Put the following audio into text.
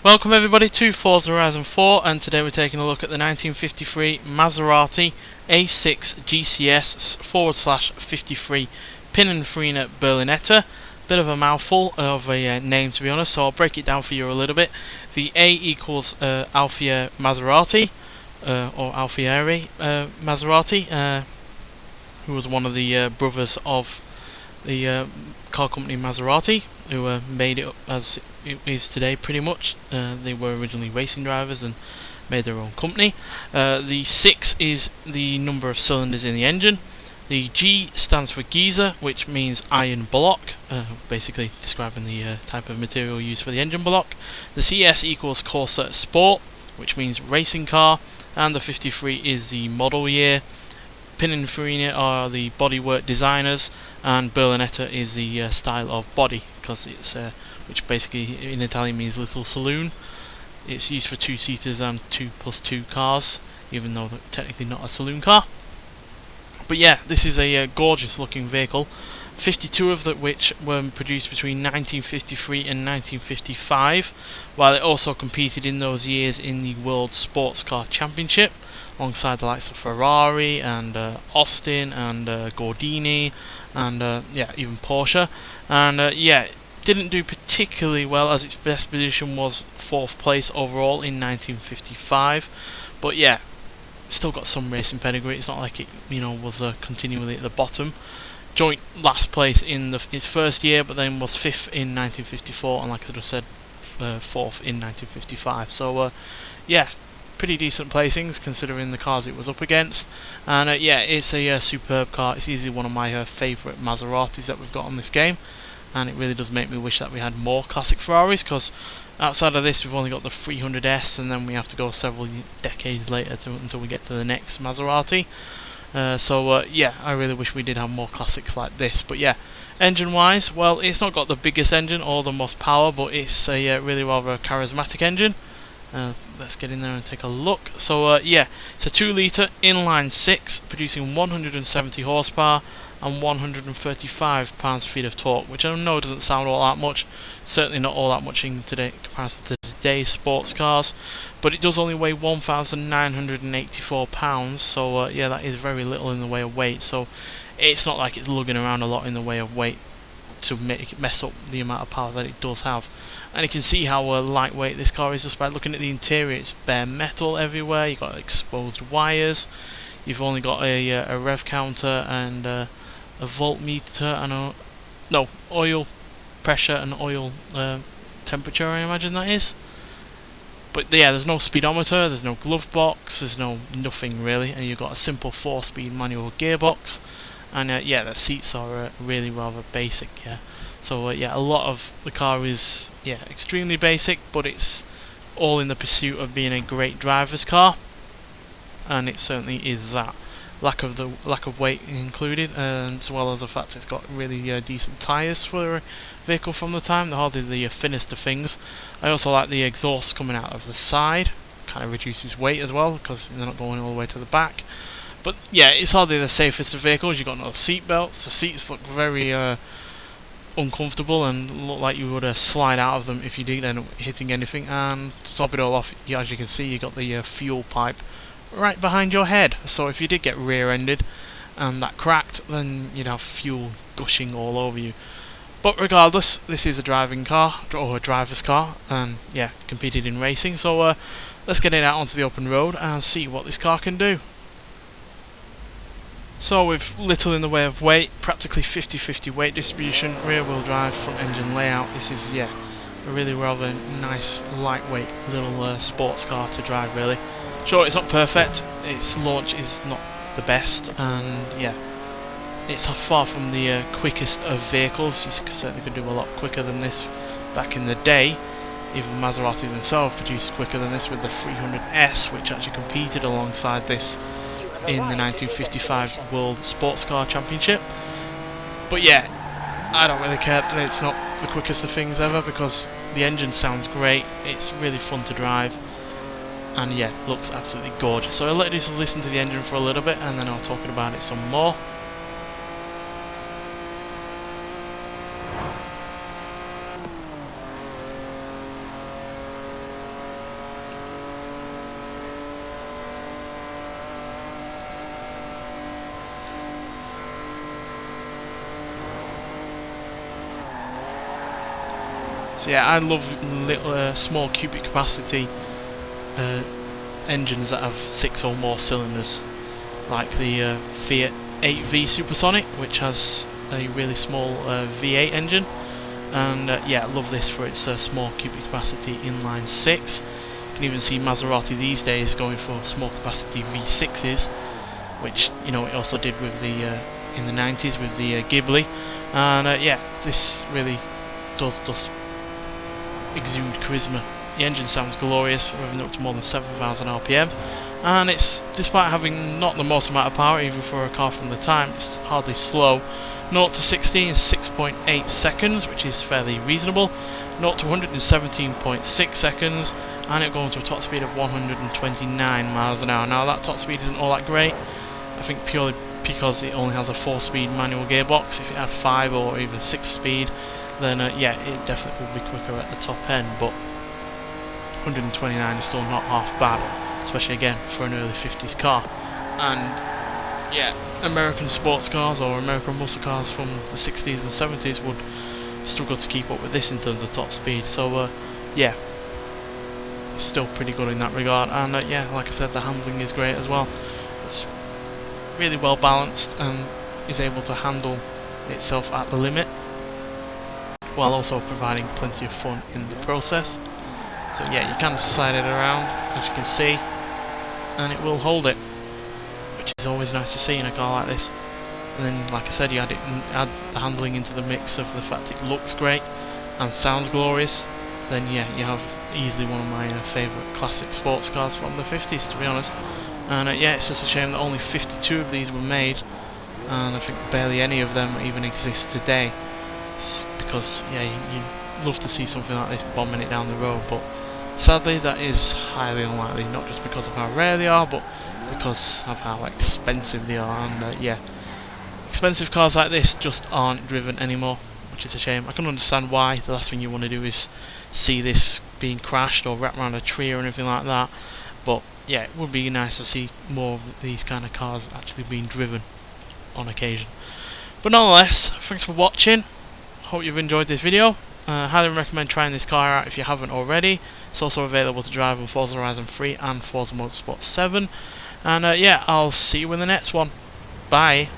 Welcome everybody to Forza Horizon 4, and today we're taking a look at the 1953 Maserati A6GCS /53 Pininfarina Berlinetta. Bit of a mouthful of a name, to be honest, so I'll break it down for you a little bit. The A equals Alfieri Maserati, or Alfieri Maserati, who was one of the brothers of the car company Maserati, who made it up as it is today pretty much. They were originally racing drivers and made their own company. The 6 is the number of cylinders in the engine. The G stands for Giza, which means iron block, basically describing the type of material used for the engine block. The CS equals Corsa Sport, which means racing car, and the 53 is the model year. Pininfarina are the bodywork designers, and Berlinetta is the style of body, because it's which basically in Italian means little saloon. It's used for 2-seaters and 2+2 cars, even though they're technically not a saloon car. But yeah, this is a gorgeous looking vehicle. 52 of which were produced between 1953 and 1955, while it also competed in those years in the World Sports Car Championship, alongside the likes of Ferrari and Austin and Gordini and yeah, even Porsche. And yeah, didn't do particularly well, as its best position was 4th place overall in 1955. But yeah, still got some racing pedigree. It's not like it, was continually at the bottom. Joint last place in its first year, but then was 5th in 1954, and like I just said, 4th in 1955. So yeah, pretty decent placings considering the cars it was up against. And yeah, it's a superb car. It's easily one of my favourite Maseratis that we've got on this game, and it really does make me wish that we had more classic Ferraris, because outside of this we've only got the 300S, and then we have to go several decades later until we get to the next Maserati. So yeah, I really wish we did have more classics like this. But yeah, engine wise, well, it's not got the biggest engine or the most power, but it's a really rather charismatic engine. Let's get in there and take a look. So yeah, it's a 2-litre inline 6 producing 170 horsepower and 135 pounds-feet of torque, which I know doesn't sound all that much, certainly not all that much in comparison to today's sports cars, but it does only weigh 1,984 pounds, so yeah, that is very little in the way of weight. So it's not like it's lugging around a lot in the way of weight to mess up the amount of power that it does have. And you can see how lightweight this car is just by looking at the interior. It's bare metal everywhere. You've got exposed wires. You've only got a rev counter and a voltmeter and oil pressure and oil temperature, I imagine that is. But yeah, there's no speedometer, there's no glove box, there's nothing really, and you've got a simple 4-speed manual gearbox. And yeah, the seats are really rather basic. Yeah, so yeah, a lot of the car is extremely basic, but it's all in the pursuit of being a great driver's car, and it certainly is that. Lack of weight included, as well as the fact it's got really decent tyres for a vehicle from the time. They're hardly the thinnest of things. I also like the exhaust coming out of the side, kind of reduces weight as well because they're not going all the way to the back. But yeah, it's hardly the safest of vehicles. You've got no seat belts. The seats look very uncomfortable and look like you would slide out of them if you did end up hitting anything. And to top it all off, as you can see, you got the fuel pipe right behind your head, so if you did get rear-ended and that cracked, then you'd have fuel gushing all over you. But regardless, this is a driving car, or a driver's car, and yeah, competed in racing, so let's get it out onto the open road and see what this car can do. So with little in the way of weight, practically 50-50 weight distribution, rear-wheel drive, front engine layout, this is a really rather nice, lightweight little sports car to drive really. Sure, it's not perfect, its launch is not the best, and yeah, it's far from the quickest of vehicles. You certainly could do a lot quicker than this back in the day. Even Maserati themselves produced quicker than this with the 300S, which actually competed alongside this in the 1955 World Sports Car Championship. But yeah, I don't really care that it's not the quickest of things ever, because the engine sounds great, it's really fun to drive, and yeah, looks absolutely gorgeous. So I'll let you just listen to the engine for a little bit, and then I'll talk about it some more. So yeah, I love little small cubic capacity engines that have 6 or more cylinders, like the Fiat 8V Supersonic, which has a really small V8 engine, and yeah, I love this for its small cubic capacity inline 6. You can even see Maserati these days going for small capacity V6s, which you know it also did with the in the 90s with the Ghibli, and yeah, this really does exude charisma. The engine sounds glorious, revving up to more than 7,000 RPM, and it's, despite having not the most amount of power, even for a car from the time, it's hardly slow. 0 to 60 in 6.8 seconds, which is fairly reasonable. 0 to 117.6 seconds, and it'll go into a top speed of 129 miles an hour. Now that top speed isn't all that great, I think purely because it only has a 4-speed manual gearbox. If it had 5 or even 6-speed, then yeah, it definitely would be quicker at the top end, but 129 is still not half bad, especially again for an early 50s car. And yeah, American sports cars or American muscle cars from the 60s and 70s would struggle to keep up with this in terms of top speed. So yeah, it's still pretty good in that regard. And yeah, like I said, the handling is great as well. It's really well balanced and is able to handle itself at the limit, while also providing plenty of fun in the process. So yeah, you can slide it around, as you can see, and it will hold it, which is always nice to see in a car like this. And then, like I said, you add the handling into the mix of the fact it looks great and sounds glorious, then yeah, you have easily one of my favourite classic sports cars from the 50s, to be honest. And yeah, it's just a shame that only 52 of these were made, and I think barely any of them even exist today. Because yeah, you'd love to see something like this bombing it down the road, but sadly that is highly unlikely, not just because of how rare they are, but because of how expensive they are. And yeah, expensive cars like this just aren't driven anymore, which is a shame. I can understand why. The last thing you want to do is see this being crashed or wrapped around a tree or anything like that, but yeah, it would be nice to see more of these kind of cars actually being driven on occasion. But nonetheless, thanks for watching. Hope you've enjoyed this video. Highly recommend trying this car out if you haven't already. It's also available to drive on Forza Horizon 3 and Forza Motorsport 7. And yeah, I'll see you in the next one. Bye.